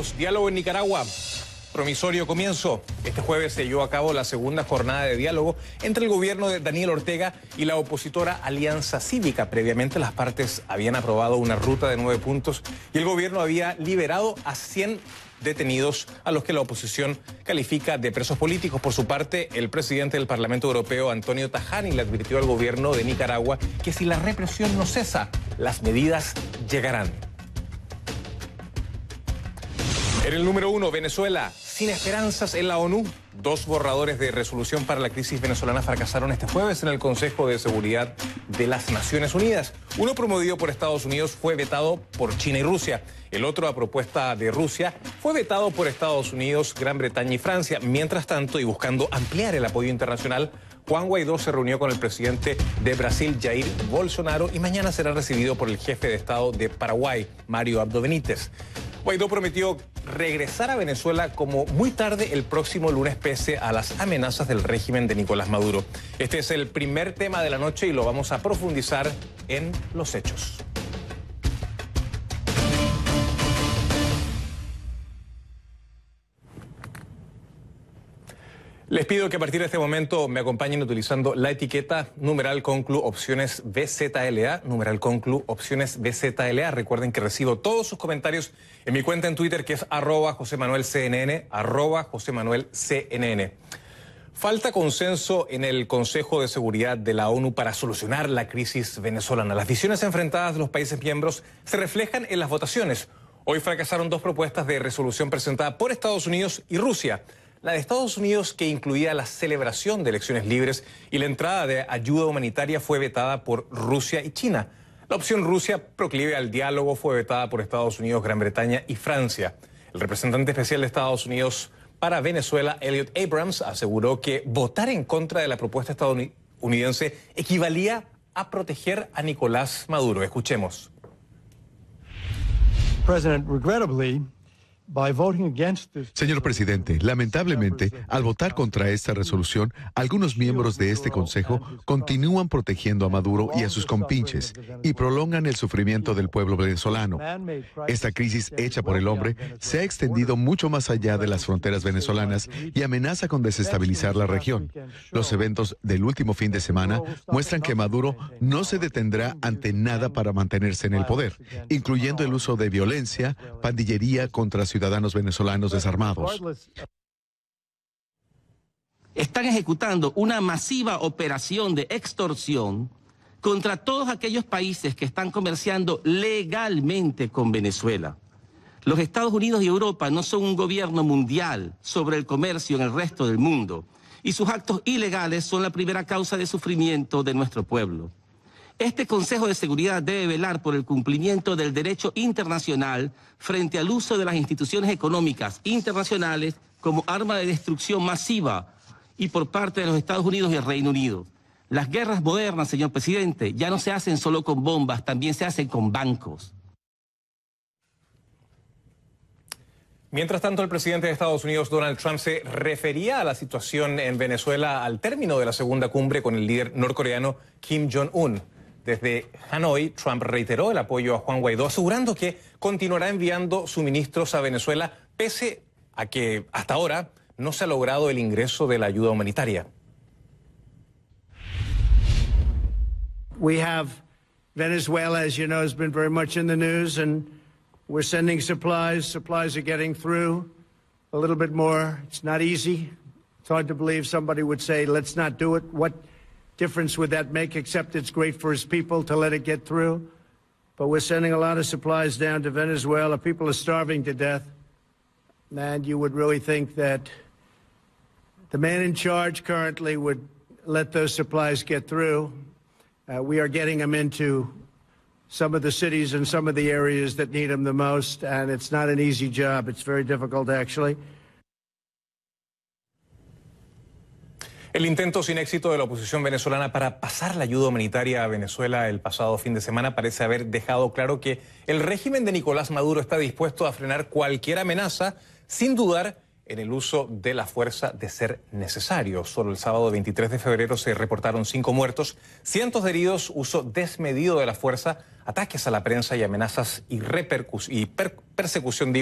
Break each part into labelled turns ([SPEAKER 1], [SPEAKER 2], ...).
[SPEAKER 1] 2, diálogo en Nicaragua. Promisorio comienzo. Este jueves se llevó a cabo la segunda jornada de diálogo entre el gobierno de Daniel Ortega y la opositora Alianza Cívica. Previamente las partes habían aprobado una ruta de 9 puntos y el gobierno había liberado a 100 detenidos a los que la oposición califica de presos políticos. Por su parte, el presidente del Parlamento Europeo, Antonio Tajani, le advirtió al gobierno de Nicaragua que si la represión no cesa, las medidas llegarán. En el número 1, Venezuela, sin esperanzas en la ONU. 2 borradores de resolución para la crisis venezolana fracasaron este jueves en el Consejo de Seguridad de las Naciones Unidas. Uno promovido por Estados Unidos fue vetado por China y Rusia. El otro, a propuesta de Rusia, fue vetado por Estados Unidos, Gran Bretaña y Francia. Mientras tanto, y buscando ampliar el apoyo internacional, Juan Guaidó se reunió con el presidente de Brasil, Jair Bolsonaro, y mañana será recibido por el jefe de Estado de Paraguay, Mario Abdo Benítez. Guaidó prometió regresar a Venezuela como muy tarde el próximo lunes pese a las amenazas del régimen de Nicolás Maduro. Este es el primer tema de la noche y lo vamos a profundizar en los hechos. Les pido que a partir de este momento me acompañen utilizando la etiqueta numeral conclu opciones BZLA, numeral conclu opciones BZLA. Recuerden que recibo todos sus comentarios en mi cuenta en Twitter, que es @JosemanuelCNN, @JosemanuelCNN. Falta consenso en el Consejo de Seguridad de la ONU para solucionar la crisis venezolana. Las visiones enfrentadas de los países miembros se reflejan en las votaciones. Hoy fracasaron 2 propuestas de resolución presentadas por Estados Unidos y Rusia. La de Estados Unidos, que incluía la celebración de elecciones libres y la entrada de ayuda humanitaria, fue vetada por Rusia y China. La opción Rusia, proclive al diálogo, fue vetada por Estados Unidos, Gran Bretaña y Francia. El representante especial de Estados Unidos para Venezuela, Elliot Abrams, aseguró que votar en contra de la propuesta estadounidense equivalía a proteger a Nicolás Maduro. Escuchemos.
[SPEAKER 2] President, regrettably,
[SPEAKER 3] Señor presidente, lamentablemente, al votar contra esta resolución, algunos miembros de este Consejo continúan protegiendo a Maduro y a sus compinches y prolongan el sufrimiento del pueblo venezolano. Esta crisis hecha por el hombre se ha extendido mucho más allá de las fronteras venezolanas y amenaza con desestabilizar la región. Los eventos del último fin de semana muestran que Maduro no se detendrá ante nada para mantenerse en el poder, incluyendo el uso de violencia, pandillería contra ciudadanos venezolanos desarmados.
[SPEAKER 4] Están ejecutando una masiva operación de extorsión contra todos aquellos países que están comerciando legalmente con Venezuela. Los Estados Unidos y Europa no son un gobierno mundial sobre el comercio en el resto del mundo, y sus actos ilegales son la primera causa de sufrimiento de nuestro pueblo. Este Consejo de Seguridad debe velar por el cumplimiento del derecho internacional frente al uso de las instituciones económicas internacionales como arma de destrucción masiva y por parte de los Estados Unidos y el Reino Unido. Las guerras modernas, señor presidente, ya no se hacen solo con bombas, también se hacen con bancos.
[SPEAKER 1] Mientras tanto, el presidente de Estados Unidos, Donald Trump, se refería a la situación en Venezuela al término de la segunda cumbre con el líder norcoreano Kim Jong-un. Desde Hanoi, Trump reiteró el apoyo a Juan Guaidó, asegurando que continuará enviando suministros a Venezuela, pese a que hasta ahora no se ha logrado el ingreso de la ayuda humanitaria.
[SPEAKER 5] We have Venezuela, as you know, has been very much in the news, and we're sending supplies. Supplies are getting through a little bit more. It's not easy. It's hard to believe somebody would say, let's not do it. What difference would that make, except it's great for his people to let it get through? But we're sending a lot of supplies down to Venezuela. People are starving to death. And you would really think that the man in charge currently would let those supplies get through. We are getting them into some of the cities and some of the areas that need them the most, and it's not an easy job. It's very difficult, actually.
[SPEAKER 1] El intento sin éxito de la oposición venezolana para pasar la ayuda humanitaria a Venezuela el pasado fin de semana parece haber dejado claro que el régimen de Nicolás Maduro está dispuesto a frenar cualquier amenaza sin dudar en el uso de la fuerza de ser necesario. Solo el sábado 23 de febrero se reportaron 5 muertos, cientos de heridos, uso desmedido de la fuerza, ataques a la prensa y amenazas y persecución,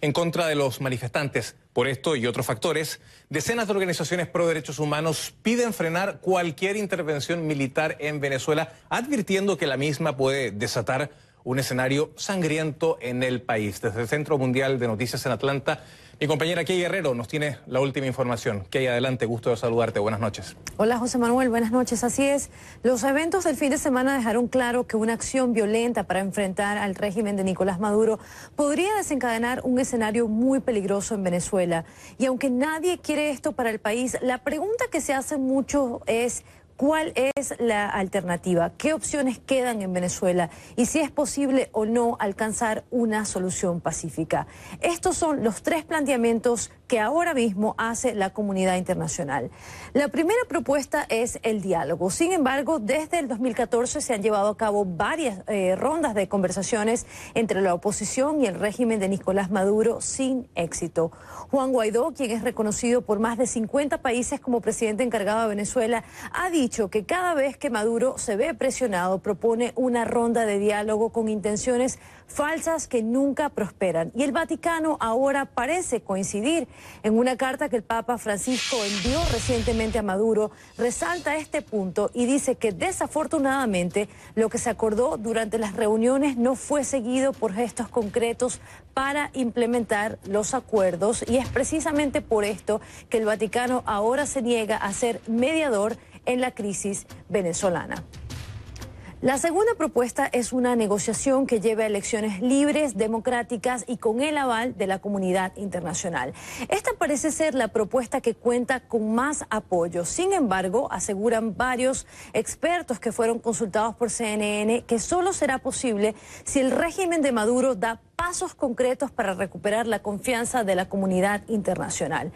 [SPEAKER 1] en contra de los manifestantes. Por esto y otros factores, decenas de organizaciones pro derechos humanos piden frenar cualquier intervención militar en Venezuela, advirtiendo que la misma puede desatar un escenario sangriento en el país. Desde el Centro Mundial de Noticias en Atlanta, mi compañera Key Guerrero nos tiene la última información. Key, adelante, gusto de saludarte. Buenas noches.
[SPEAKER 2] Hola, José Manuel, buenas noches. Así es, los eventos del fin de semana dejaron claro que una acción violenta para enfrentar al régimen de Nicolás Maduro podría desencadenar un escenario muy peligroso en Venezuela. Y aunque nadie quiere esto para el país, la pregunta que se hace mucho es: ¿cuál es la alternativa? ¿Qué opciones quedan en Venezuela? Y si es posible o no alcanzar una solución pacífica. Estos son los 3 planteamientos que ahora mismo hace la comunidad internacional. La primera propuesta es el diálogo. Sin embargo, desde el 2014 se han llevado a cabo varias rondas de conversaciones entre la oposición y el régimen de Nicolás Maduro sin éxito. Juan Guaidó, quien es reconocido por más de 50 países como presidente encargado de Venezuela, ha dicho que cada vez que Maduro se ve presionado propone una ronda de diálogo con intenciones falsas que nunca prosperan. Y el Vaticano ahora parece coincidir. En una carta que el Papa Francisco envió recientemente a Maduro, resalta este punto y dice que desafortunadamente lo que se acordó durante las reuniones no fue seguido por gestos concretos para implementar los acuerdos, y es precisamente por esto que el Vaticano ahora se niega a ser mediador en la crisis venezolana. La segunda propuesta es una negociación que lleve a elecciones libres, democráticas y con el aval de la comunidad internacional. Esta parece ser la propuesta que cuenta con más apoyo. Sin embargo, aseguran varios expertos que fueron consultados por CNN que solo será posible si el régimen de Maduro da pasos concretos para recuperar la confianza de la comunidad internacional.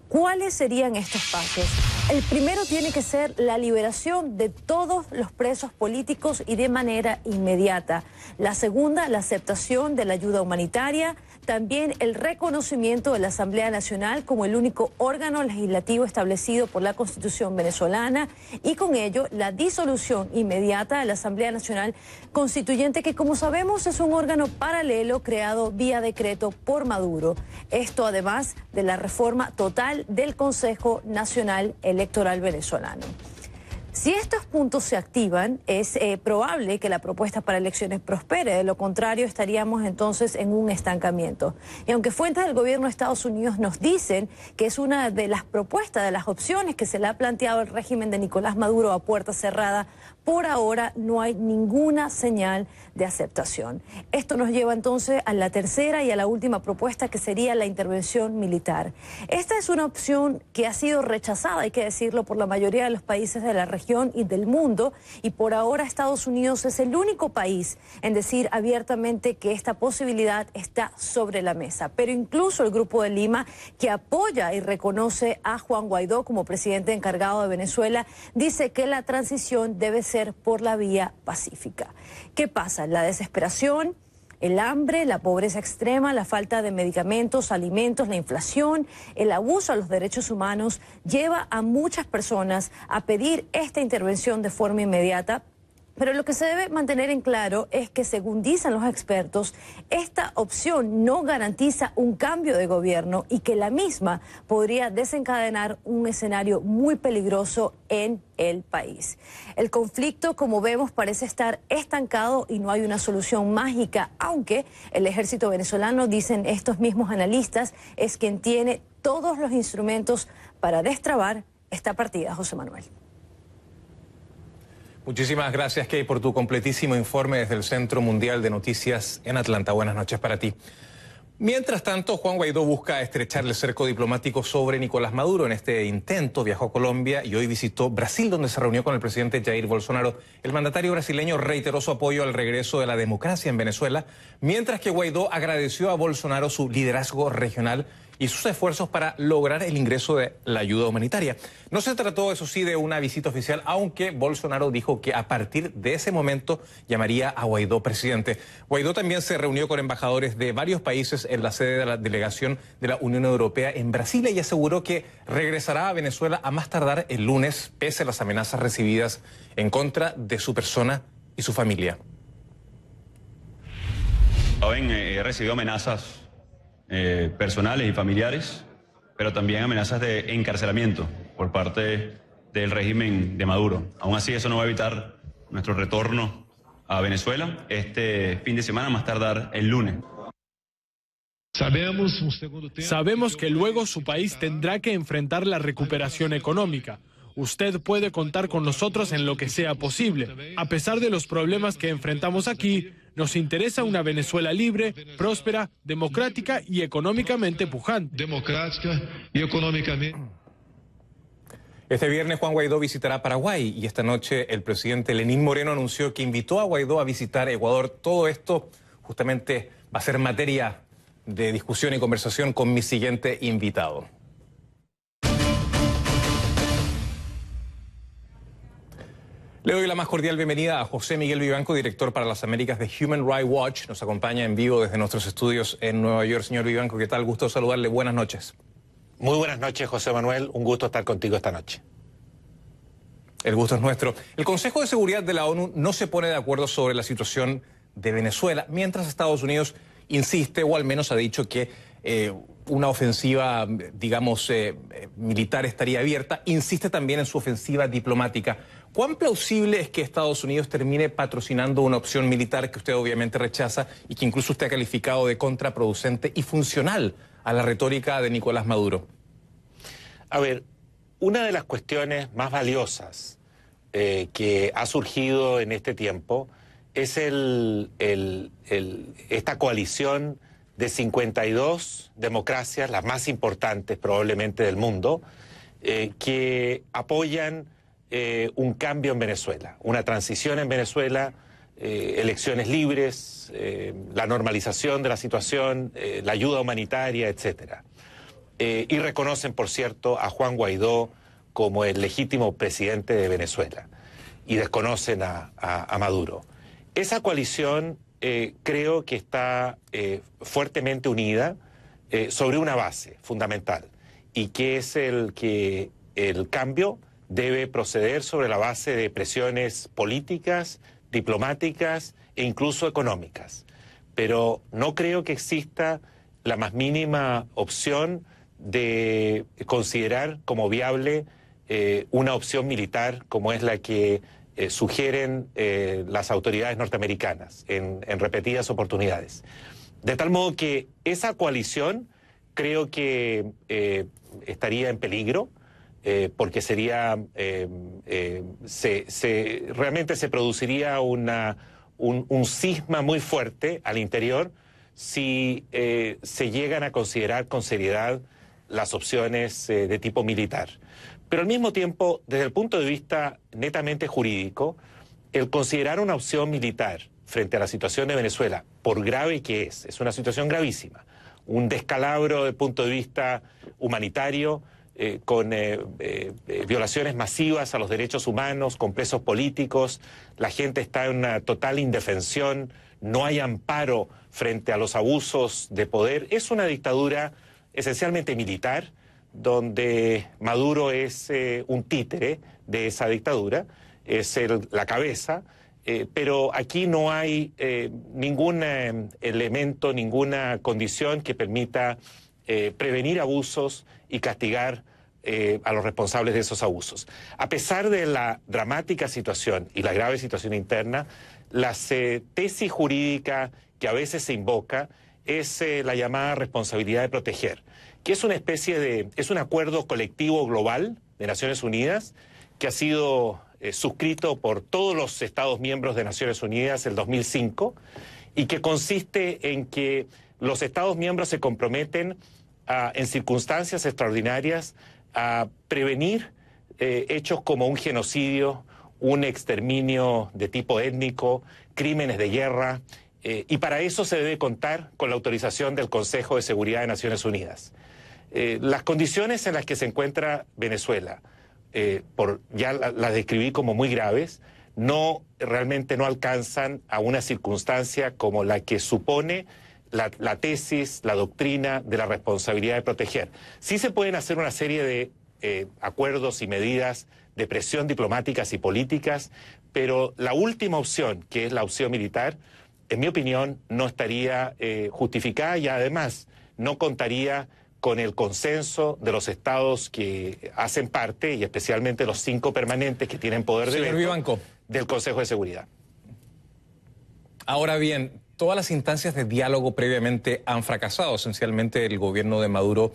[SPEAKER 2] ¿Cuáles serían estos pasos? El primero tiene que ser la liberación de todos los presos políticos y de manera inmediata. La segunda, la aceptación de la ayuda humanitaria. También el reconocimiento de la Asamblea Nacional como el único órgano legislativo establecido por la Constitución venezolana, y con ello la disolución inmediata de la Asamblea Nacional Constituyente, que como sabemos es un órgano paralelo creado vía decreto por Maduro. Esto además de la reforma total del Consejo Nacional Electoral venezolano. Si estos puntos se activan, es probable que la propuesta para elecciones prospere. De lo contrario, estaríamos entonces en un estancamiento. Y aunque fuentes del gobierno de Estados Unidos nos dicen que es una de las propuestas, de las opciones que se le ha planteado al régimen de Nicolás Maduro a puerta cerrada, por ahora no hay ninguna señal de aceptación. Esto nos lleva entonces a la tercera y a la última propuesta, que sería la intervención militar. Esta es una opción que ha sido rechazada, hay que decirlo, por la mayoría de los países de la región y del mundo, y por ahora Estados Unidos es el único país en decir abiertamente que esta posibilidad está sobre la mesa. Pero incluso el Grupo de Lima, que apoya y reconoce a Juan Guaidó como presidente encargado de Venezuela, dice que la transición debe ser por la vía pacífica. ¿Qué pasa? La desesperación, el hambre, la pobreza extrema, la falta de medicamentos, alimentos, la inflación, el abuso a los derechos humanos lleva a muchas personas a pedir esta intervención de forma inmediata. Pero lo que se debe mantener en claro es que, según dicen los expertos, esta opción no garantiza un cambio de gobierno y que la misma podría desencadenar un escenario muy peligroso en el país. El conflicto, como vemos, parece estar estancado y no hay una solución mágica, aunque el ejército venezolano, dicen estos mismos analistas, es quien tiene todos los instrumentos para destrabar esta partida. José Manuel.
[SPEAKER 1] Muchísimas gracias, Key, por tu completísimo informe desde el Centro Mundial de Noticias en Atlanta. Buenas noches para ti. Mientras tanto, Juan Guaidó busca estrechar el cerco diplomático sobre Nicolás Maduro. En este intento viajó a Colombia y hoy visitó Brasil, donde se reunió con el presidente Jair Bolsonaro. El mandatario brasileño reiteró su apoyo al regreso de la democracia en Venezuela, mientras que Guaidó agradeció a Bolsonaro su liderazgo regional y sus esfuerzos para lograr el ingreso de la ayuda humanitaria. No se trató, eso sí, de una visita oficial, aunque Bolsonaro dijo que a partir de ese momento llamaría a Guaidó presidente. Guaidó también se reunió con embajadores de varios países en la sede de la delegación de la Unión Europea en Brasil y aseguró que regresará a Venezuela a más tardar el lunes, pese a las amenazas recibidas en contra de su persona y su familia.
[SPEAKER 6] He recibido amenazas personales y familiares, pero también amenazas de encarcelamiento por parte del régimen de Maduro. Aún así, eso no va a evitar nuestro retorno a Venezuela este fin de semana, más tardar el lunes.
[SPEAKER 7] Sabemos que luego su país tendrá que enfrentar la recuperación económica. Usted puede contar con nosotros en lo que sea posible. A pesar de los problemas que enfrentamos aquí, nos interesa una Venezuela libre, próspera, democrática y económicamente pujante.
[SPEAKER 1] Este viernes Juan Guaidó visitará Paraguay y esta noche el presidente Lenín Moreno anunció que invitó a Guaidó a visitar Ecuador. Todo esto justamente va a ser materia de discusión y conversación con mi siguiente invitado. Le doy la más cordial bienvenida a José Miguel Vivanco, director para las Américas de Human Rights Watch. Nos acompaña en vivo desde nuestros estudios en Nueva York. Señor Vivanco, ¿qué tal? Gusto saludarle. Buenas noches.
[SPEAKER 8] Muy buenas noches, José Manuel. Un gusto estar contigo esta noche.
[SPEAKER 1] El gusto es nuestro. El Consejo de Seguridad de la ONU no se pone de acuerdo sobre la situación de Venezuela, mientras Estados Unidos insiste, o al menos ha dicho que una ofensiva, digamos, militar estaría abierta. Insiste también en su ofensiva diplomática. ¿Cuán plausible es que Estados Unidos termine patrocinando una opción militar que usted obviamente rechaza y que incluso usted ha calificado de contraproducente y funcional a la retórica de Nicolás Maduro?
[SPEAKER 8] A ver, una de las cuestiones más valiosas que ha surgido en este tiempo es esta coalición de 52 democracias, las más importantes probablemente del mundo, que apoyan un cambio en Venezuela, una transición en Venezuela, elecciones libres, la normalización de la situación, la ayuda humanitaria, etcétera. Y reconocen, por cierto, a Juan Guaidó como el legítimo presidente de Venezuela y desconocen a Maduro. Esa coalición creo que está fuertemente unida sobre una base fundamental y que es que el cambio debe proceder sobre la base de presiones políticas, diplomáticas e incluso económicas. Pero no creo que exista la más mínima opción de considerar como viable una opción militar como es la que sugieren las autoridades norteamericanas en repetidas oportunidades. De tal modo que esa coalición creo que estaría en peligro, porque sería realmente se produciría un cisma muy fuerte al interior si se llegan a considerar con seriedad las opciones de tipo militar. Pero al mismo tiempo, desde el punto de vista netamente jurídico, el considerar una opción militar frente a la situación de Venezuela, por grave que es una situación gravísima, un descalabro desde el punto de vista humanitario, con violaciones masivas a los derechos humanos, con presos políticos, la gente está en una total indefensión, no hay amparo frente a los abusos de poder. Es una dictadura esencialmente militar, donde Maduro es un títere de esa dictadura, es la cabeza, pero aquí no hay ningún elemento, ninguna condición que permita prevenir abusos y castigar a los responsables de esos abusos. A pesar de la dramática situación y la grave situación interna, la tesis jurídica que a veces se invoca es la llamada responsabilidad de proteger, que es una especie es un acuerdo colectivo global de Naciones Unidas que ha sido suscrito por todos los Estados miembros de Naciones Unidas en 2005 y que consiste en que los Estados miembros se comprometen en circunstancias extraordinarias a prevenir hechos como un genocidio, un exterminio de tipo étnico, crímenes de guerra, y para eso se debe contar con la autorización del Consejo de Seguridad de Naciones Unidas. Las condiciones en las que se encuentra Venezuela, ya las describí como muy graves, realmente no alcanzan a una circunstancia como la que supone la tesis, la doctrina de la responsabilidad de proteger. Sí se pueden hacer una serie de acuerdos y medidas de presión diplomáticas y políticas, pero la última opción, que es la opción militar, en mi opinión, no estaría justificada y además no contaría con el consenso de los estados que hacen parte, y especialmente los 5 permanentes que tienen poder de veto del Consejo de Seguridad.
[SPEAKER 1] Ahora bien, todas las instancias de diálogo previamente han fracasado. Esencialmente el gobierno de Maduro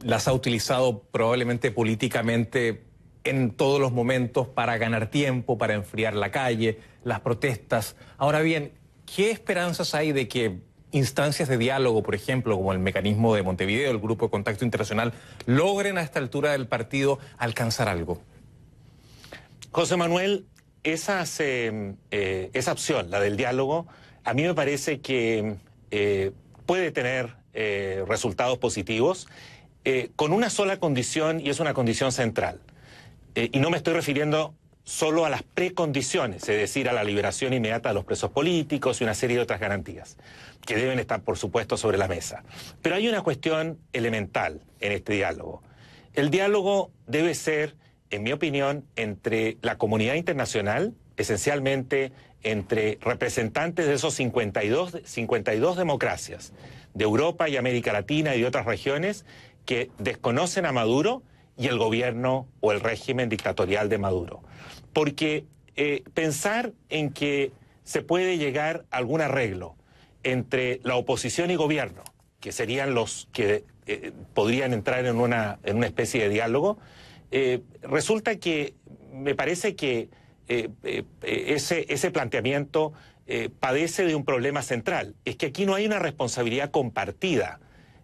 [SPEAKER 1] las ha utilizado probablemente políticamente en todos los momentos para ganar tiempo, para enfriar la calle, las protestas. Ahora bien, ¿qué esperanzas hay de que instancias de diálogo, por ejemplo, como el mecanismo de Montevideo, el Grupo de Contacto Internacional, logren a esta altura del partido alcanzar algo?
[SPEAKER 8] José Manuel, esa opción, la del diálogo, a mí me parece que puede tener resultados positivos con una sola condición, y es una condición central. Y no me estoy refiriendo solo a las precondiciones, es decir, a la liberación inmediata de los presos políticos y una serie de otras garantías, que deben estar, por supuesto, sobre la mesa. Pero hay una cuestión elemental en este diálogo. El diálogo debe ser, en mi opinión, entre la comunidad internacional, esencialmente entre representantes de esos 52 democracias de Europa y América Latina y de otras regiones que desconocen a Maduro, y el gobierno o el régimen dictatorial de Maduro. Porque pensar en que se puede llegar a algún arreglo entre la oposición y gobierno, que serían los que podrían entrar en una especie de diálogo, resulta que me parece que ese planteamiento padece de un problema central. Es que aquí no hay una responsabilidad compartida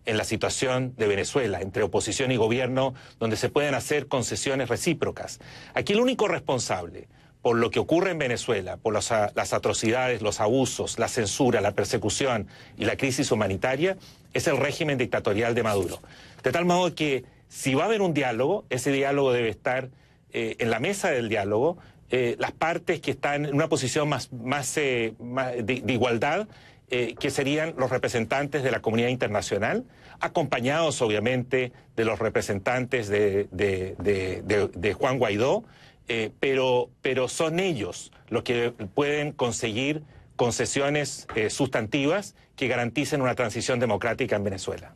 [SPEAKER 8] en la situación de Venezuela, entre oposición y gobierno, donde se pueden hacer concesiones recíprocas. Aquí el único responsable por lo que ocurre en Venezuela, por las atrocidades, los abusos, la censura, la persecución y la crisis humanitaria, es el régimen dictatorial de Maduro. De tal modo que si va a haber un diálogo, ese diálogo debe estar en la mesa del diálogo, las partes que están en una posición más de igualdad, que serían los representantes de la comunidad internacional, acompañados obviamente de los representantes de Juan Guaidó, pero son ellos los que pueden conseguir concesiones sustantivas que garanticen una transición democrática en Venezuela.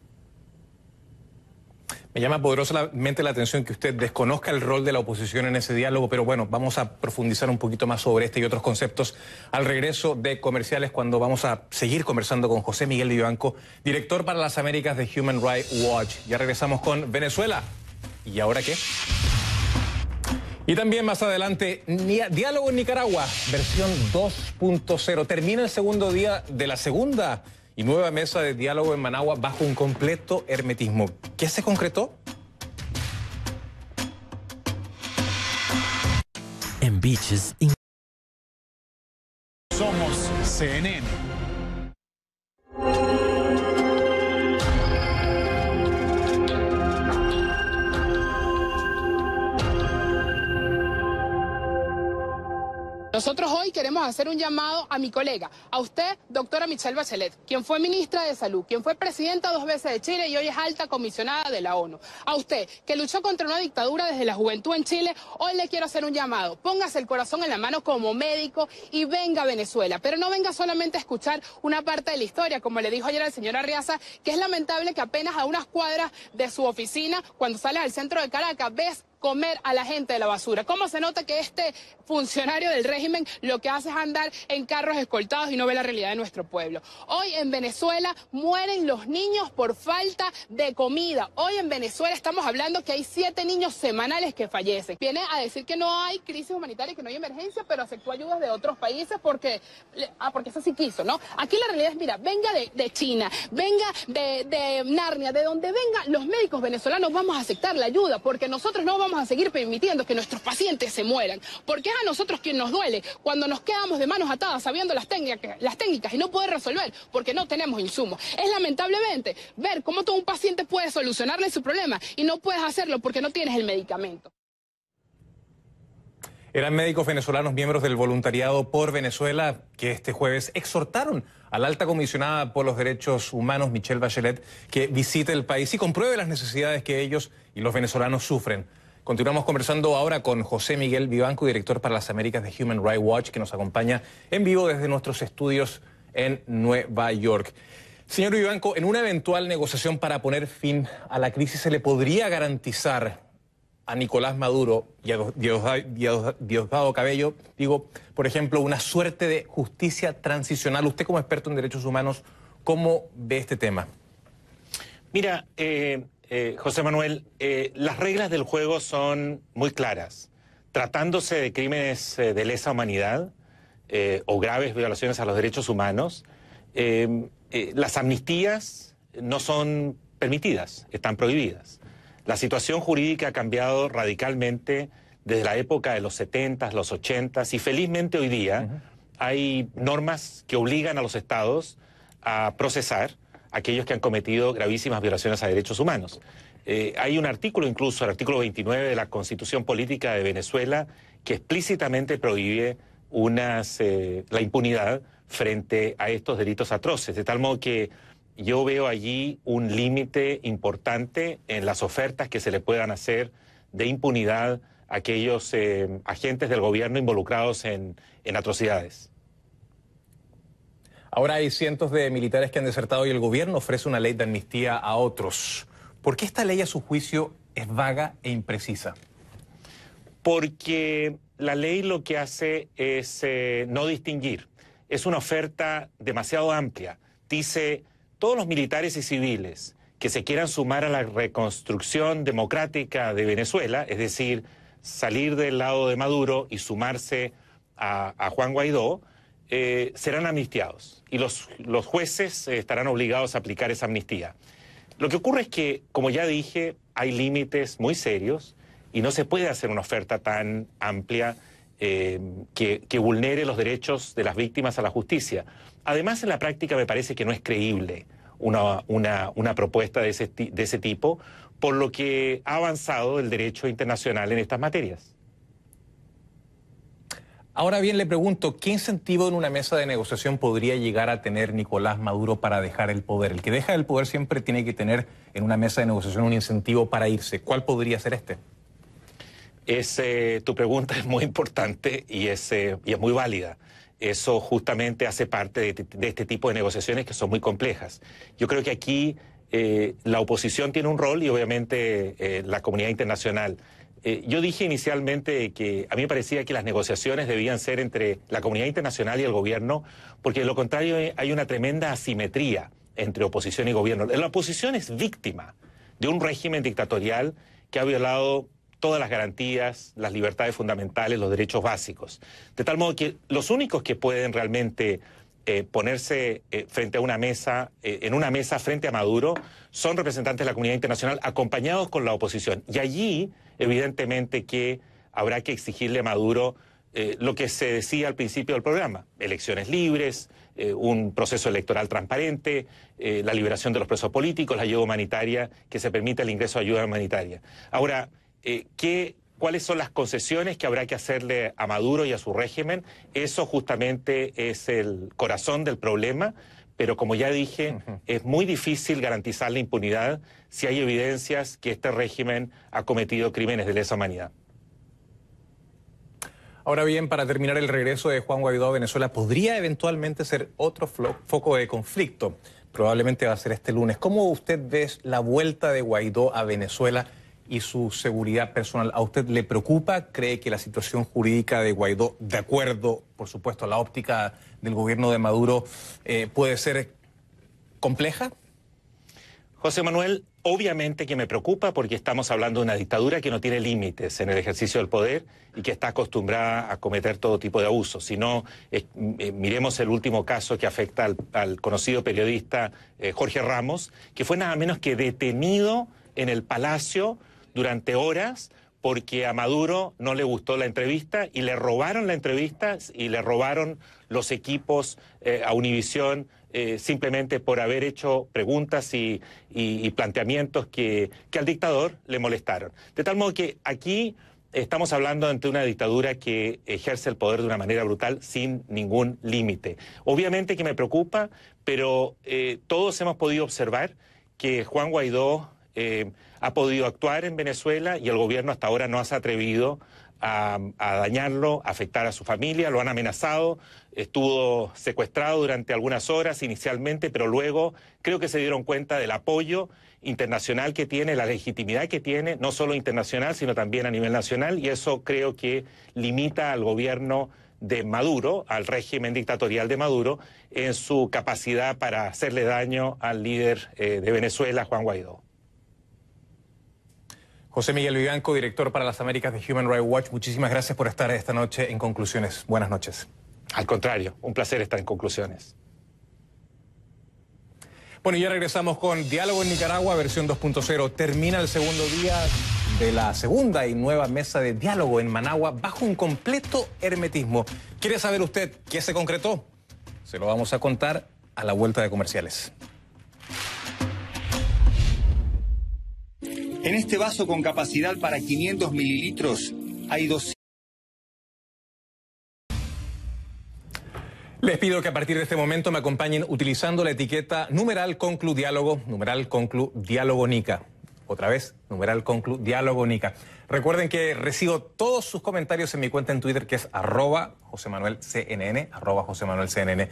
[SPEAKER 1] Me llama poderosamente la atención que usted desconozca el rol de la oposición en ese diálogo, pero bueno, vamos a profundizar un poquito más sobre este y otros conceptos al regreso de comerciales, cuando vamos a seguir conversando con José Miguel Vivanco, director para las Américas de Human Rights Watch. Ya regresamos con Venezuela. ¿Y ahora qué? Y también más adelante, diálogo en Nicaragua, versión 2.0. Termina el segundo día de la segunda y nueva mesa de diálogo en Managua bajo un completo hermetismo. ¿Qué se concretó?
[SPEAKER 9] En Beaches.
[SPEAKER 10] Somos CNN.
[SPEAKER 11] Nosotros hoy queremos hacer un llamado a mi colega, a usted, doctora Michelle Bachelet, quien fue ministra de Salud, quien fue presidenta 2 veces de Chile y hoy es alta comisionada de la ONU. A usted, que luchó contra una dictadura desde la juventud en Chile, hoy le quiero hacer un llamado. Póngase el corazón en la mano como médico y venga a Venezuela. Pero no venga solamente a escuchar una parte de la historia, como le dijo ayer al señor Arriaza, que es lamentable que apenas a unas cuadras de su oficina, cuando sales al centro de Caracas, ves comer a la gente de la basura. ¿Cómo se nota que este funcionario del régimen lo que hace es andar en carros escoltados y no ve la realidad de nuestro pueblo? Hoy en Venezuela mueren los niños por falta de comida. Hoy en Venezuela estamos hablando que hay 7 niños semanales que fallecen. Viene a decir que no hay crisis humanitaria, que no hay emergencia, pero aceptó ayudas de otros países porque eso sí quiso, ¿no? Aquí la realidad es, mira, venga de China, venga de Narnia, de donde venga, los médicos venezolanos vamos a aceptar la ayuda, porque nosotros no vamos vamos a seguir permitiendo que nuestros pacientes se mueran, porque es a nosotros quien nos duele cuando nos quedamos de manos atadas sabiendo las técnicas y no poder resolver porque no tenemos insumos. Es lamentablemente ver cómo todo un paciente puede solucionarle su problema y no puedes hacerlo porque no tienes el medicamento.
[SPEAKER 1] Eran médicos venezolanos miembros del voluntariado por Venezuela que este jueves exhortaron a la alta comisionada por los derechos humanos, Michelle Bachelet, que visite el país y compruebe las necesidades que ellos y los venezolanos sufren. Continuamos conversando ahora con José Miguel Vivanco, director para las Américas de Human Rights Watch, que nos acompaña en vivo desde nuestros estudios en Nueva York. Señor Vivanco, en una eventual negociación para poner fin a la crisis, ¿se le podría garantizar a Nicolás Maduro y a Diosdado Cabello, por ejemplo, una suerte de justicia transicional? Usted, como experto en derechos humanos, ¿cómo ve este tema?
[SPEAKER 8] Mira, José Manuel, las reglas del juego son muy claras. Tratándose de crímenes de lesa humanidad o graves violaciones a los derechos humanos, las amnistías no son permitidas, están prohibidas. La situación jurídica ha cambiado radicalmente desde la época de los 70s, los 80s, y felizmente hoy día hay normas que obligan a los estados a procesar a aquellos que han cometido gravísimas violaciones a derechos humanos. Hay un artículo, incluso el artículo 29 de la Constitución Política de Venezuela, que explícitamente prohíbe la impunidad frente a estos delitos atroces, de tal modo que yo veo allí un límite importante en las ofertas que se le puedan hacer de impunidad a aquellos agentes del gobierno involucrados en atrocidades.
[SPEAKER 1] Ahora hay cientos de militares que han desertado y el gobierno ofrece una ley de amnistía a otros. ¿Por qué esta ley, a su juicio, es vaga e imprecisa?
[SPEAKER 8] Porque la ley lo que hace es no distinguir. Es una oferta demasiado amplia. Dice: todos los militares y civiles que se quieran sumar a la reconstrucción democrática de Venezuela, es decir, salir del lado de Maduro y sumarse a Juan Guaidó, serán amnistiados. Y los jueces estarán obligados a aplicar esa amnistía. Lo que ocurre es que, como ya dije, hay límites muy serios y no se puede hacer una oferta tan amplia que vulnere los derechos de las víctimas a la justicia. Además, en la práctica me parece que no es creíble una propuesta de ese tipo, por lo que ha avanzado el derecho internacional en estas materias.
[SPEAKER 1] Ahora bien, le pregunto, ¿qué incentivo en una mesa de negociación podría llegar a tener Nicolás Maduro para dejar el poder? El que deja el poder siempre tiene que tener en una mesa de negociación un incentivo para irse. ¿Cuál podría ser este?
[SPEAKER 8] Tu pregunta es muy importante y es muy válida. Eso justamente hace parte de este tipo de negociaciones que son muy complejas. Yo creo que aquí la oposición tiene un rol y obviamente la comunidad internacional. Yo dije inicialmente que a mí me parecía que las negociaciones debían ser entre la comunidad internacional y el gobierno, porque de lo contrario hay una tremenda asimetría entre oposición y gobierno. La oposición es víctima de un régimen dictatorial que ha violado todas las garantías, las libertades fundamentales, los derechos básicos. De tal modo que los únicos que pueden realmente ponerse frente a una mesa, en una mesa frente a Maduro, son representantes de la comunidad internacional acompañados con la oposición. Y allí, evidentemente, que habrá que exigirle a Maduro lo que se decía al principio del programa: elecciones libres, un proceso electoral transparente, la liberación de los presos políticos, la ayuda humanitaria, que se permita el ingreso de ayuda humanitaria. Ahora, ¿cuáles son las concesiones que habrá que hacerle a Maduro y a su régimen? Eso justamente es el corazón del problema, pero como ya dije, es muy difícil garantizar la impunidad si hay evidencias que este régimen ha cometido crímenes de lesa humanidad.
[SPEAKER 1] Ahora bien, para terminar, el regreso de Juan Guaidó a Venezuela podría eventualmente ser otro foco de conflicto. Probablemente va a ser este lunes. ¿Cómo usted ve la vuelta de Guaidó a Venezuela y su seguridad personal? ¿A usted le preocupa? ¿Cree que la situación jurídica de Guaidó, de acuerdo, por supuesto, a la óptica del gobierno de Maduro, puede ser compleja?
[SPEAKER 8] José Manuel, obviamente que me preocupa, porque estamos hablando de una dictadura que no tiene límites en el ejercicio del poder y que está acostumbrada a cometer todo tipo de abusos. Si no, miremos el último caso que afecta al conocido periodista Jorge Ramos, que fue nada menos que detenido en el Palacio durante horas porque a Maduro no le gustó la entrevista y le robaron la entrevista y le robaron los equipos a Univisión simplemente por haber hecho preguntas y planteamientos que al dictador le molestaron. De tal modo que aquí estamos hablando ante una dictadura que ejerce el poder de una manera brutal sin ningún límite. Obviamente que me preocupa, pero todos hemos podido observar que Juan Guaidó ha podido actuar en Venezuela y el gobierno hasta ahora no se ha atrevido a dañarlo, a afectar a su familia, lo han amenazado, estuvo secuestrado durante algunas horas inicialmente, pero luego creo que se dieron cuenta del apoyo internacional que tiene, la legitimidad que tiene, no solo internacional, sino también a nivel nacional, y eso creo que limita al gobierno de Maduro, al régimen dictatorial de Maduro, en su capacidad para hacerle daño al líder de Venezuela, Juan Guaidó.
[SPEAKER 1] José Miguel Vivanco, director para las Américas de Human Rights Watch, muchísimas gracias por estar esta noche en Conclusiones. Buenas noches.
[SPEAKER 8] Al contrario, un placer estar en Conclusiones.
[SPEAKER 1] Bueno, y ya regresamos con Diálogo en Nicaragua, versión 2.0. Termina el segundo día de la segunda y nueva mesa de diálogo en Managua bajo un completo hermetismo. ¿Quiere saber usted qué se concretó? Se lo vamos a contar a la vuelta de comerciales.
[SPEAKER 9] En este vaso con capacidad para 500 mililitros hay 200.
[SPEAKER 1] Les pido que a partir de este momento me acompañen utilizando la etiqueta numeral conclu diálogo, numeral conclu diálogo Nica. Otra vez, numeral conclu diálogo Nica. Recuerden que recibo todos sus comentarios en mi cuenta en Twitter, que es @JosemanuelCNN, @JosemanuelCNN.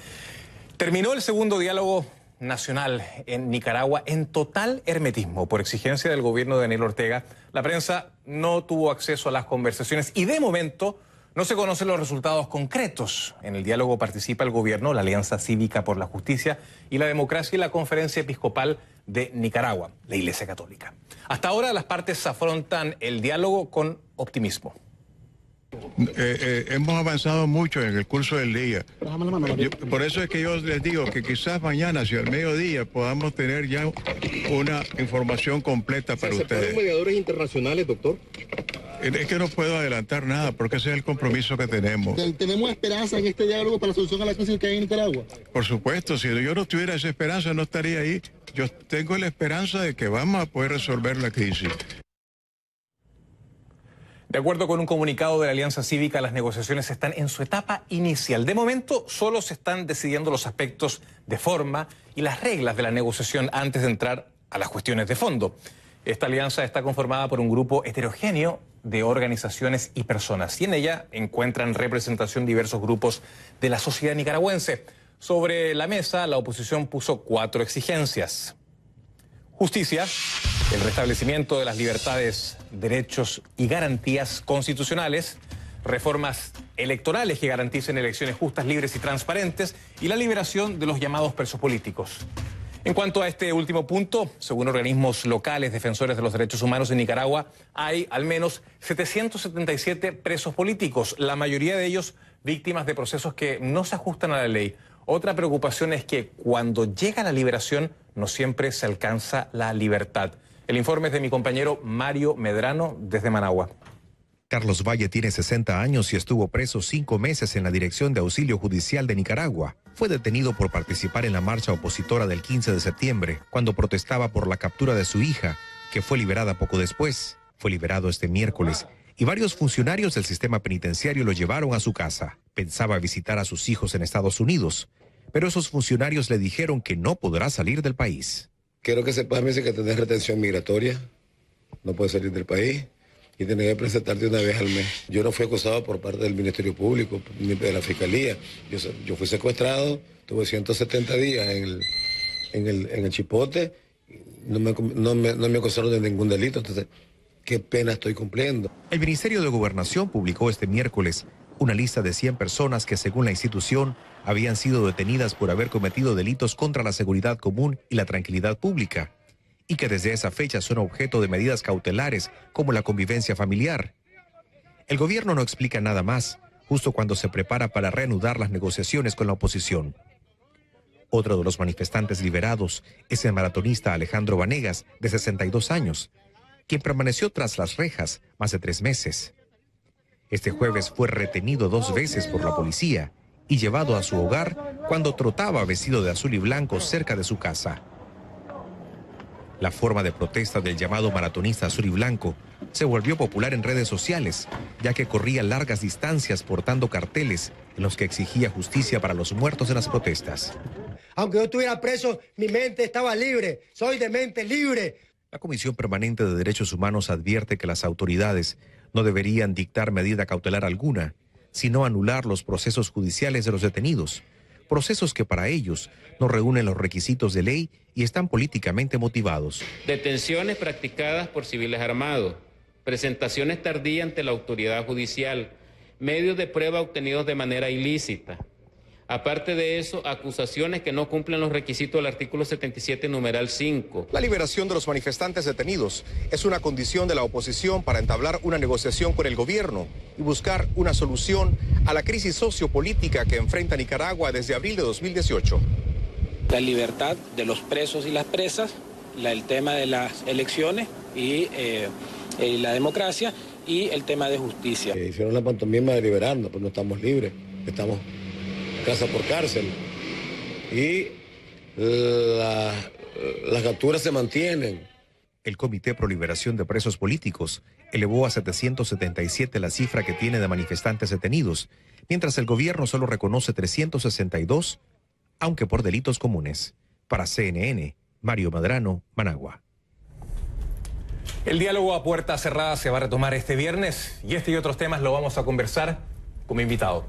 [SPEAKER 1] Terminó el segundo diálogo nacional en Nicaragua en total hermetismo por exigencia del gobierno de Daniel Ortega. La prensa no tuvo acceso a las conversaciones y de momento no se conocen los resultados concretos. En el diálogo participa el gobierno, la Alianza Cívica por la Justicia y la Democracia y la Conferencia Episcopal de Nicaragua, la Iglesia Católica. Hasta ahora las partes afrontan el diálogo con optimismo.
[SPEAKER 12] Hemos avanzado mucho en el curso del día. Por eso es que yo les digo que quizás mañana, hacia el mediodía, podamos tener ya una información completa para ustedes.
[SPEAKER 13] ¿Mediadores internacionales, doctor?
[SPEAKER 12] Es que no puedo adelantar nada porque ese es el compromiso que tenemos.
[SPEAKER 13] ¿Tenemos esperanza en este diálogo para la solución a la crisis que hay en Nicaragua?
[SPEAKER 12] Por supuesto, si yo no tuviera esa esperanza no estaría ahí. Yo tengo la esperanza de que vamos a poder resolver la crisis.
[SPEAKER 1] De acuerdo con un comunicado de la Alianza Cívica, las negociaciones están en su etapa inicial. De momento, solo se están decidiendo los aspectos de forma y las reglas de la negociación antes de entrar a las cuestiones de fondo. Esta alianza está conformada por un grupo heterogéneo de organizaciones y personas, y en ella encuentran representación diversos grupos de la sociedad nicaragüense. Sobre la mesa, la oposición puso 4 exigencias. Justicia, el restablecimiento de las libertades, derechos y garantías constitucionales, reformas electorales que garanticen elecciones justas, libres y transparentes, y la liberación de los llamados presos políticos. En cuanto a este último punto, según organismos locales defensores de los derechos humanos en Nicaragua, hay al menos 777 presos políticos, la mayoría de ellos víctimas de procesos que no se ajustan a la ley. Otra preocupación es que cuando llega la liberación no siempre se alcanza la libertad. El informe es de mi compañero Mario Medrano desde Managua.
[SPEAKER 14] Carlos Valle tiene 60 años y estuvo preso 5 meses en la Dirección de Auxilio Judicial de Nicaragua. Fue detenido por participar en la marcha opositora del 15 de septiembre, cuando protestaba por la captura de su hija, que fue liberada poco después. Fue liberado este miércoles y varios funcionarios del sistema penitenciario lo llevaron a su casa. Pensaba visitar a sus hijos en Estados Unidos, pero esos funcionarios le dijeron que no podrá salir del país.
[SPEAKER 15] Quiero que sepas, Messi, que tenés retención migratoria, no puedes salir del país y tenés que presentarte una vez al mes. Yo no fui acusado por parte del Ministerio Público ni de la Fiscalía. Yo fui secuestrado, tuve 170 días en el Chipote, no me acusaron de ningún delito, entonces, ¿qué pena estoy cumpliendo?
[SPEAKER 14] El Ministerio de Gobernación publicó este miércoles una lista de 100 personas que, según la institución, habían sido detenidas por haber cometido delitos contra la seguridad común y la tranquilidad pública, y que desde esa fecha son objeto de medidas cautelares como la convivencia familiar. El gobierno no explica nada más, justo cuando se prepara para reanudar las negociaciones con la oposición. Otro de los manifestantes liberados es el maratonista Alejandro Vanegas, de 62 años, quien permaneció tras las rejas más de 3 meses. Este jueves fue retenido 2 veces por la policía y llevado a su hogar cuando trotaba vestido de azul y blanco cerca de su casa. La forma de protesta del llamado maratonista azul y blanco se volvió popular en redes sociales, ya que corría largas distancias portando carteles en los que exigía justicia para los muertos en las protestas.
[SPEAKER 16] Aunque yo estuviera preso, mi mente estaba libre. Soy de mente libre.
[SPEAKER 14] La Comisión Permanente de Derechos Humanos advierte que las autoridades no deberían dictar medida cautelar alguna, sino anular los procesos judiciales de los detenidos, procesos que para ellos no reúnen los requisitos de ley y están políticamente motivados.
[SPEAKER 17] Detenciones practicadas por civiles armados, presentaciones tardías ante la autoridad judicial, medios de prueba obtenidos de manera ilícita. Aparte de eso, acusaciones que no cumplen los requisitos del artículo 77, numeral 5.
[SPEAKER 14] La liberación de los manifestantes detenidos es una condición de la oposición para entablar una negociación con el gobierno y buscar una solución a la crisis sociopolítica que enfrenta Nicaragua desde abril de 2018.
[SPEAKER 18] La libertad de los presos y las presas, el tema de las elecciones y la democracia y el tema de justicia.
[SPEAKER 15] Hicieron la pantomima de liberarnos, pues no estamos libres, estamos casa por cárcel y las capturas se mantienen.
[SPEAKER 14] El Comité Pro Liberación de Presos Políticos elevó a 777 la cifra que tiene de manifestantes detenidos, mientras el gobierno solo reconoce 362, aunque por delitos comunes. Para CNN, Mario Madrano, Managua.
[SPEAKER 1] El diálogo a puerta cerrada se va a retomar este viernes y este y otros temas lo vamos a conversar con mi invitado.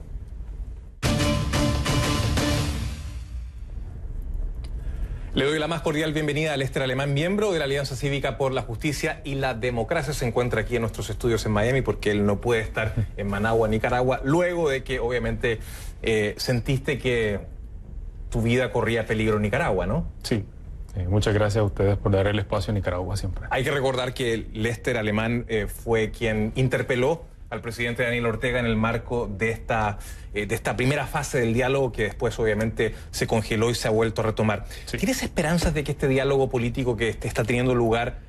[SPEAKER 1] Le doy la más cordial bienvenida a Lester Alemán, miembro de la Alianza Cívica por la Justicia y la Democracia. Se encuentra aquí en nuestros estudios en Miami porque él no puede estar en Managua, Nicaragua, luego de que obviamente sentiste que tu vida corría peligro en Nicaragua, ¿no?
[SPEAKER 19] Sí. Muchas gracias a ustedes por dar el espacio a Nicaragua siempre.
[SPEAKER 1] Hay que recordar que Lester Alemán fue quien interpeló al presidente Daniel Ortega en el marco de esta primera fase del diálogo que después obviamente se congeló y se ha vuelto a retomar. Sí. ¿Tienes esperanzas de que este diálogo político que está teniendo lugar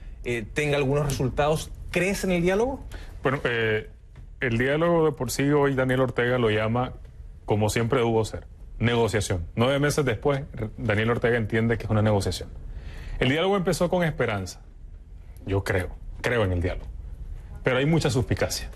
[SPEAKER 1] tenga algunos resultados? ¿Crees en el diálogo?
[SPEAKER 19] Bueno, el diálogo de por sí hoy Daniel Ortega lo llama, como siempre debió ser, negociación. 9 meses después, Daniel Ortega entiende que es una negociación. El diálogo empezó con esperanza. Yo creo en el diálogo. Pero hay mucha suspicacia.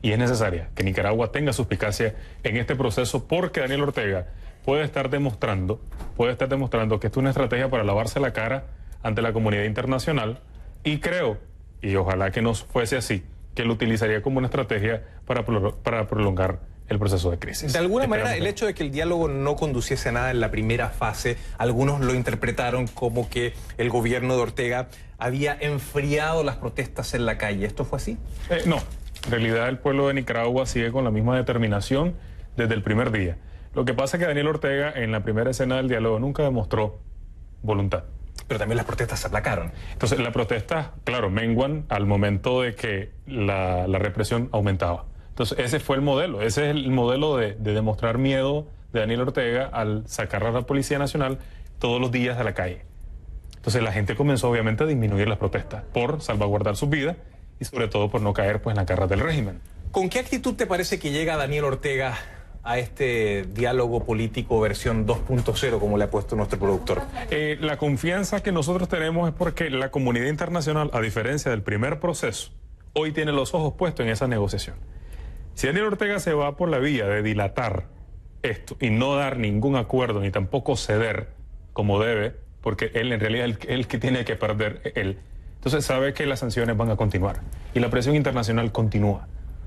[SPEAKER 19] Y es necesaria que Nicaragua tenga suspicacia en este proceso porque Daniel Ortega puede estar demostrando que esto es una estrategia para lavarse la cara ante la comunidad internacional y creo, y ojalá que no fuese así, que lo utilizaría como una estrategia para prolongar el proceso de crisis.
[SPEAKER 1] De alguna manera, el hecho de que el diálogo no conduciese a nada en la primera fase, algunos lo interpretaron como que el gobierno de Ortega había enfriado las protestas en la calle. ¿Esto fue así?
[SPEAKER 19] No. En realidad el pueblo de Nicaragua sigue con la misma determinación desde el primer día. Lo que pasa es que Daniel Ortega en la primera escena del diálogo nunca demostró voluntad.
[SPEAKER 1] Pero también las protestas se aplacaron.
[SPEAKER 19] Entonces las protestas, claro, menguan al momento de que la represión aumentaba. Entonces ese fue el modelo, ese es el modelo de demostrar miedo de Daniel Ortega al sacar a la Policía Nacional todos los días a la calle. Entonces la gente comenzó obviamente a disminuir las protestas por salvaguardar sus vidas y sobre todo por no caer pues en la garra del régimen.
[SPEAKER 1] ¿Con qué actitud te parece que llega Daniel Ortega a este diálogo político versión 2.0, como le ha puesto nuestro productor?
[SPEAKER 19] La confianza que nosotros tenemos es porque la comunidad internacional, a diferencia del primer proceso, hoy tiene los ojos puestos en esa negociación. Si Daniel Ortega se va por la vía de dilatar esto y no dar ningún acuerdo ni tampoco ceder como debe, porque él en realidad es el que tiene que perder él, entonces sabe que las sanciones van a continuar y la presión internacional continúa.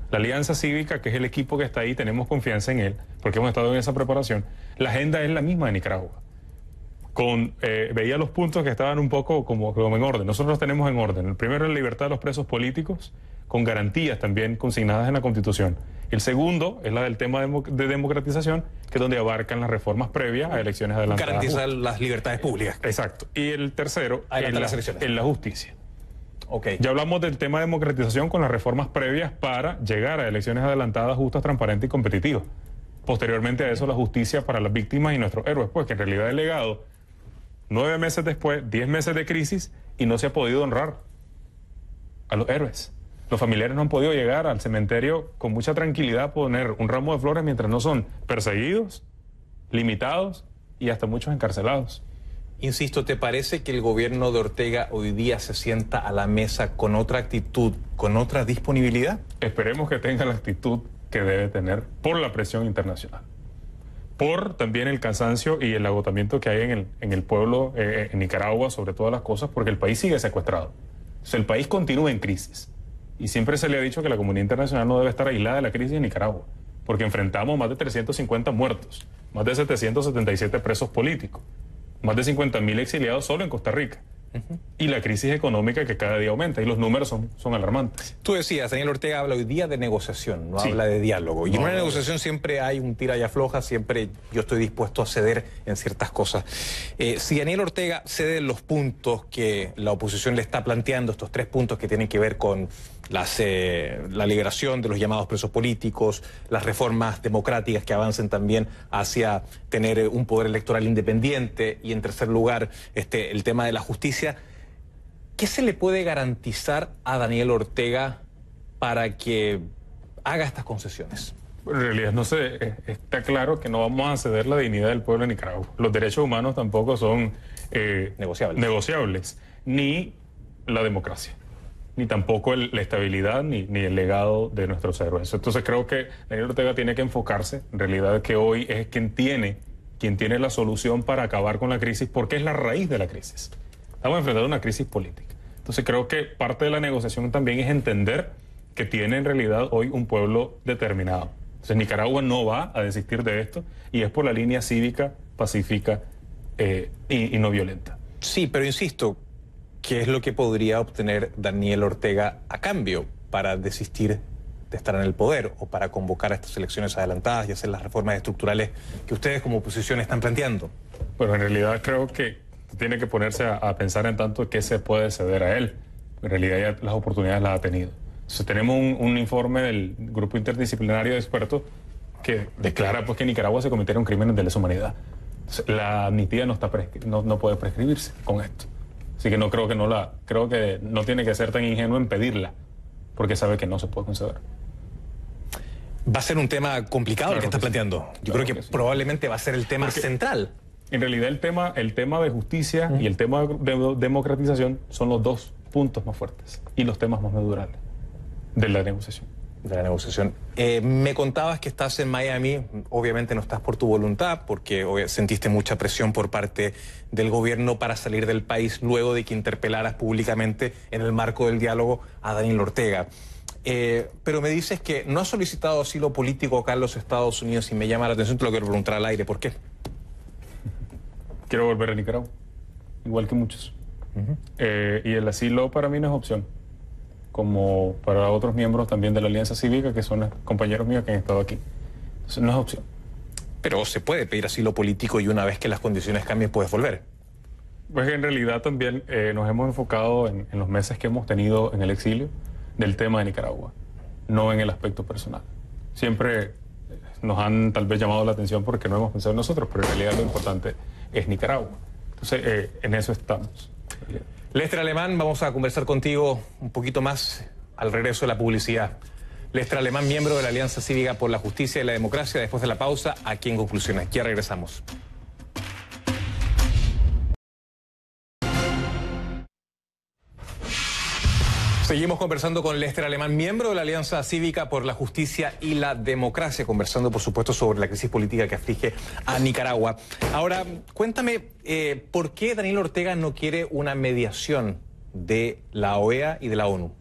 [SPEAKER 19] La Alianza Cívica, que es el equipo que está ahí, tenemos confianza en él, porque hemos estado en esa preparación. La agenda es la misma de Nicaragua. Veía los puntos que estaban un poco como en orden. Nosotros los tenemos en orden. El primero es la libertad de los presos políticos, con garantías también consignadas en la Constitución. El segundo es la del tema de democratización, que es donde abarcan las reformas previas a elecciones adelantadas.
[SPEAKER 1] Garantizar las libertades públicas.
[SPEAKER 19] Exacto. Y el tercero
[SPEAKER 1] es
[SPEAKER 19] la justicia.
[SPEAKER 1] Okay.
[SPEAKER 19] Ya hablamos del tema de democratización con las reformas previas para llegar a elecciones adelantadas, justas, transparentes y competitivas. Posteriormente a eso, la justicia para las víctimas y nuestros héroes, pues que en realidad el legado, 9 meses después, 10 meses de crisis y no se ha podido honrar. a los héroes. Los familiares no han podido llegar al cementerio con mucha tranquilidad a poner un ramo de flores mientras no son perseguidos, limitados y hasta muchos encarcelados.
[SPEAKER 1] Insisto, ¿te parece que el gobierno de Ortega hoy día se sienta a la mesa con otra actitud, con otra disponibilidad?
[SPEAKER 19] Esperemos que tenga la actitud que debe tener por la presión internacional, por también el cansancio y el agotamiento que hay en el pueblo, en Nicaragua, sobre todas las cosas, porque el país sigue secuestrado. O sea, el país continúa en crisis. Y siempre se le ha dicho que la comunidad internacional no debe estar aislada de la crisis en Nicaragua, porque enfrentamos más de 350 muertos, más de 777 presos políticos, más de 50.000 exiliados solo en Costa Rica. Y la crisis económica que cada día aumenta, y los números son alarmantes.
[SPEAKER 1] Tú decías, Daniel Ortega habla hoy día de negociación, no habla de diálogo. Y en una negociación siempre hay un tira y afloja, siempre yo estoy dispuesto a ceder en ciertas cosas. Si Daniel Ortega cede en los puntos que la oposición le está planteando, estos 3 puntos que tienen que ver con la liberación de los llamados presos políticos, las reformas democráticas que avancen también hacia tener un poder electoral independiente y, en tercer lugar, el tema de la justicia, ¿qué se le puede garantizar a Daniel Ortega para que haga estas concesiones?
[SPEAKER 19] En realidad no sé, está claro que no vamos a ceder la dignidad del pueblo de Nicaragua. Los derechos humanos tampoco son negociables, ni la democracia, ni tampoco la estabilidad, ni el legado de nuestros héroes. Entonces creo que Daniel Ortega tiene que enfocarse, en realidad, que hoy es quien tiene la solución para acabar con la crisis, porque es la raíz de la crisis. Estamos enfrentando una crisis política. Entonces creo que parte de la negociación también es entender que tiene en realidad hoy un pueblo determinado. Entonces Nicaragua no va a desistir de esto, y es por la línea cívica, pacífica y no violenta.
[SPEAKER 1] Sí, pero insisto, ¿qué es lo que podría obtener Daniel Ortega a cambio para desistir de estar en el poder o para convocar a estas elecciones adelantadas y hacer las reformas estructurales que ustedes como oposición están planteando?
[SPEAKER 19] Bueno, en realidad creo que tiene que ponerse a pensar en tanto qué se puede ceder a él. En realidad ya las oportunidades las ha tenido. Entonces, tenemos un informe del Grupo Interdisciplinario de Expertos que declara pues que en Nicaragua se cometieron crímenes de lesa humanidad. Entonces, la amnistía no puede prescribirse con esto. Así que creo que no tiene que ser tan ingenuo en pedirla, porque sabe que no se puede conceder.
[SPEAKER 1] Va a ser un tema complicado el que estás planteando. Yo creo que probablemente va a ser el tema central.
[SPEAKER 19] En realidad el tema de justicia y el tema de democratización son los 2 puntos más fuertes y los temas más madurables de la negociación.
[SPEAKER 1] Me contabas que estás en Miami, obviamente no estás por tu voluntad, porque sentiste mucha presión por parte del gobierno para salir del país luego de que interpelaras públicamente en el marco del diálogo a Daniel Ortega. Pero me dices que no has solicitado asilo político acá en los Estados Unidos y me llama la atención, te lo quiero preguntar al aire, ¿por qué?
[SPEAKER 19] Quiero volver a Nicaragua, igual que muchos. Y el asilo para mí no es opción, como para otros miembros también de la Alianza Cívica, que son compañeros míos que han estado aquí. Entonces, no es opción.
[SPEAKER 1] Pero se puede pedir asilo político y una vez que las condiciones cambien puedes volver.
[SPEAKER 19] Pues en realidad también nos hemos enfocado en los meses que hemos tenido en el exilio del tema de Nicaragua, no en el aspecto personal. Siempre nos han tal vez llamado la atención porque no hemos pensado en nosotros, pero en realidad lo importante es Nicaragua. Entonces, en eso estamos.
[SPEAKER 1] Lester Alemán, vamos a conversar contigo un poquito más al regreso de la publicidad. Lester Alemán, miembro de la Alianza Cívica por la Justicia y la Democracia, después de la pausa, aquí en Conclusiones. Ya regresamos. Seguimos conversando con Lester Alemán, miembro de la Alianza Cívica por la Justicia y la Democracia, conversando, por supuesto, sobre la crisis política que aflige a Nicaragua. Ahora, cuéntame, ¿por qué Daniel Ortega no quiere una mediación de la OEA y de la ONU?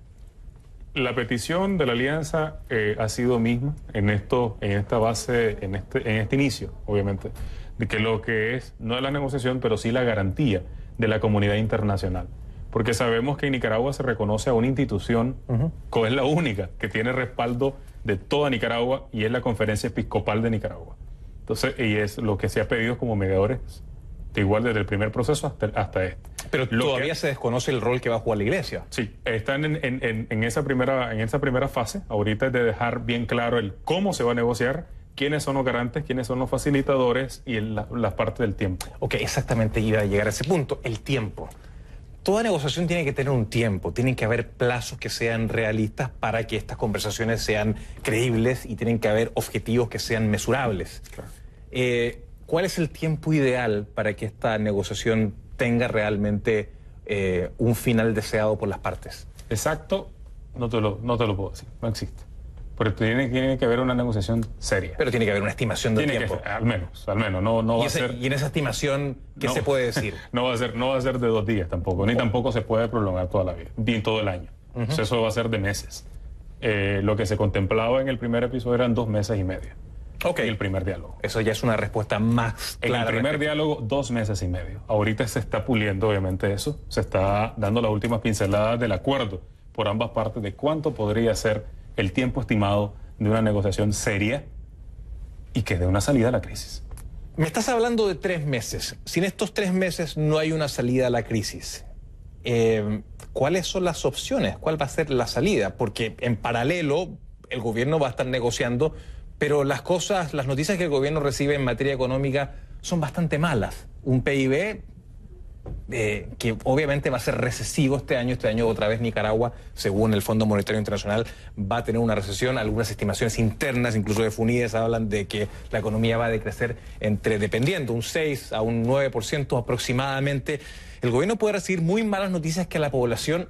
[SPEAKER 19] La petición de la Alianza ha sido misma en esta base, en este inicio, obviamente, de que lo que es, no es la negociación, pero sí la garantía de la comunidad internacional. Porque sabemos que en Nicaragua se reconoce a una institución que es la única que tiene respaldo de toda Nicaragua, y es la Conferencia Episcopal de Nicaragua. Entonces, y es lo que se ha pedido como mediadores, igual desde el primer proceso hasta este.
[SPEAKER 1] Pero todavía se desconoce el rol que va a jugar la Iglesia.
[SPEAKER 19] Sí, están en esa primera fase, ahorita, es de dejar bien claro el cómo se va a negociar, quiénes son los garantes, quiénes son los facilitadores y la parte del tiempo.
[SPEAKER 1] Ok, exactamente, iba a llegar a ese punto, el tiempo. toda negociación tiene que tener un tiempo, tienen que haber plazos que sean realistas para que estas conversaciones sean creíbles y tienen que haber objetivos que sean mesurables. Claro. ¿Cuál es el tiempo ideal para que esta negociación tenga realmente un final deseado por las partes?
[SPEAKER 19] Exacto, no te lo puedo decir, no existe. Pero tiene que haber una negociación seria.
[SPEAKER 1] Pero tiene que haber una estimación del tiempo.
[SPEAKER 19] Al menos, no va a ser...
[SPEAKER 1] ¿Y en esa estimación qué se puede decir?
[SPEAKER 19] No va a ser de 2 días tampoco, ni tampoco se puede prolongar toda la vida, ni todo el año. Entonces eso va a ser de meses. Lo que se contemplaba en el primer episodio eran 2 meses y medio.
[SPEAKER 1] Okay.
[SPEAKER 19] En el primer diálogo.
[SPEAKER 1] Eso ya es una respuesta más clara.
[SPEAKER 19] En el primer diálogo, 2 meses y medio. Ahorita se está puliendo, obviamente, eso. Se está dando las últimas pinceladas del acuerdo por ambas partes de cuánto podría ser el tiempo estimado de una negociación seria y que dé una salida a la crisis.
[SPEAKER 1] Me estás hablando de 3 meses. Si en estos 3 meses no hay una salida a la crisis, ¿cuáles son las opciones? ¿Cuál va a ser la salida? Porque en paralelo el gobierno va a estar negociando, pero las noticias que el gobierno recibe en materia económica son bastante malas. Un PIB que obviamente va a ser recesivo este año. Este año otra vez Nicaragua, según el Fondo Monetario Internacional, va a tener una recesión. Algunas estimaciones internas, incluso de FUNIDES, hablan de que la economía va a decrecer dependiendo, un 6 a un 9% aproximadamente. El gobierno puede recibir muy malas noticias que a la población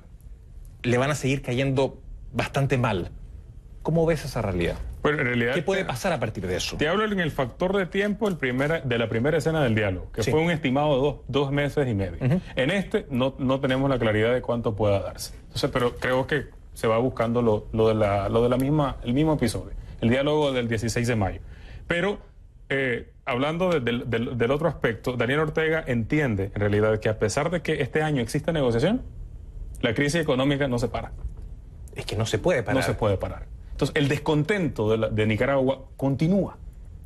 [SPEAKER 1] le van a seguir cayendo bastante mal. ¿Cómo ves esa realidad?
[SPEAKER 19] Pues en realidad,
[SPEAKER 1] ¿qué puede pasar a partir de eso?
[SPEAKER 19] Te hablo en el factor de tiempo de la primera escena del diálogo, que fue un estimado de 2 meses y medio. En este no tenemos la claridad de cuánto pueda darse. Entonces, pero creo que se va buscando el mismo episodio, el diálogo del 16 de mayo. Pero hablando del otro aspecto, Daniel Ortega entiende en realidad que a pesar de que este año existe negociación, la crisis económica no se para.
[SPEAKER 1] Es que no se puede parar.
[SPEAKER 19] No se puede parar. Entonces, el descontento de Nicaragua continúa,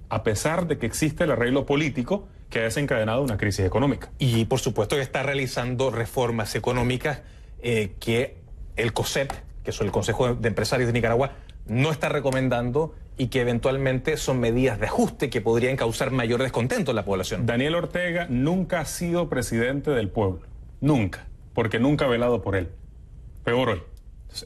[SPEAKER 19] a pesar de que existe el arreglo político que ha desencadenado una crisis económica.
[SPEAKER 1] Y por supuesto que está realizando reformas económicas que el COSEP, que es el Consejo de Empresarios de Nicaragua, no está recomendando y que eventualmente son medidas de ajuste que podrían causar mayor descontento en la población.
[SPEAKER 19] Daniel Ortega nunca ha sido presidente del pueblo, nunca, porque nunca ha velado por él. Peor hoy.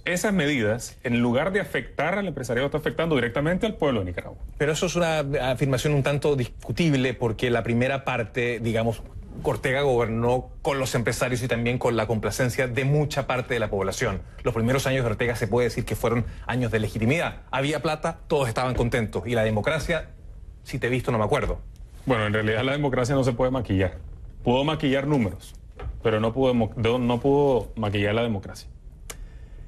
[SPEAKER 19] Esas medidas, en lugar de afectar al empresariado, está afectando directamente al pueblo de Nicaragua.
[SPEAKER 1] Pero eso es una afirmación un tanto discutible porque la primera parte, digamos, Ortega gobernó con los empresarios y también con la complacencia de mucha parte de la población. Los primeros años de Ortega se puede decir que fueron años de legitimidad. Había plata, todos estaban contentos. Y la democracia, si te he visto, no me acuerdo.
[SPEAKER 19] Bueno, en realidad la democracia no se puede maquillar. Pudo maquillar números, pero no pudo maquillar la democracia.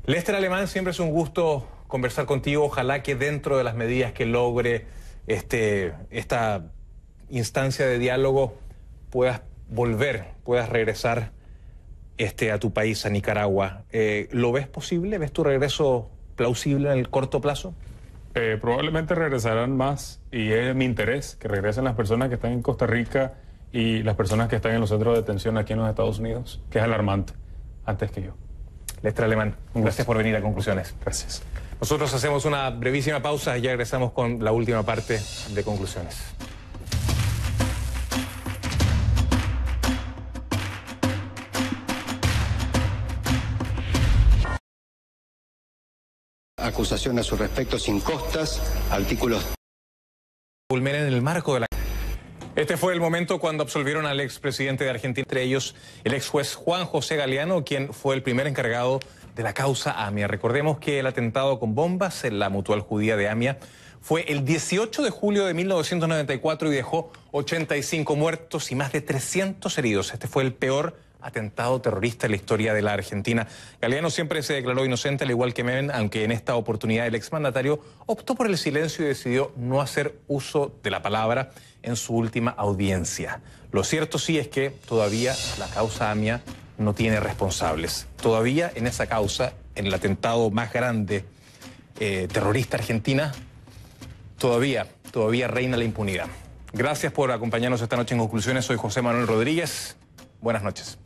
[SPEAKER 1] Lester Alemán, siempre es un gusto conversar contigo. Ojalá que dentro de las medidas que logre esta instancia de diálogo puedas regresar a tu país, a Nicaragua. ¿Lo ves posible? ¿Ves tu regreso plausible en el corto plazo?
[SPEAKER 19] Probablemente regresarán más y es mi interés que regresen las personas que están en Costa Rica y las personas que están en los centros de detención aquí en los Estados Unidos, que es alarmante, antes que yo.
[SPEAKER 1] Lester Alemán, gracias por venir a Conclusiones.
[SPEAKER 19] Gracias.
[SPEAKER 1] Nosotros hacemos una brevísima pausa y ya regresamos con la última parte de Conclusiones.
[SPEAKER 9] Acusación a su respecto sin costas, artículos...
[SPEAKER 1] Culminen en el marco de la... Este fue el momento cuando absolvieron al expresidente de Argentina, entre ellos el ex juez Juan José Galeano, quien fue el primer encargado de la causa AMIA. Recordemos que el atentado con bombas en la Mutual Judía de AMIA fue el 18 de julio de 1994 y dejó 85 muertos y más de 300 heridos. Este fue el peor atentado terrorista en la historia de la Argentina. Galeano siempre se declaró inocente, al igual que Menem, aunque en esta oportunidad el exmandatario optó por el silencio y decidió no hacer uso de la palabra en su última audiencia. Lo cierto sí es que todavía la causa AMIA no tiene responsables. Todavía en esa causa, en el atentado más grande terrorista argentina, todavía reina la impunidad. Gracias por acompañarnos esta noche en Conclusiones. Soy José Manuel Rodríguez. Buenas noches.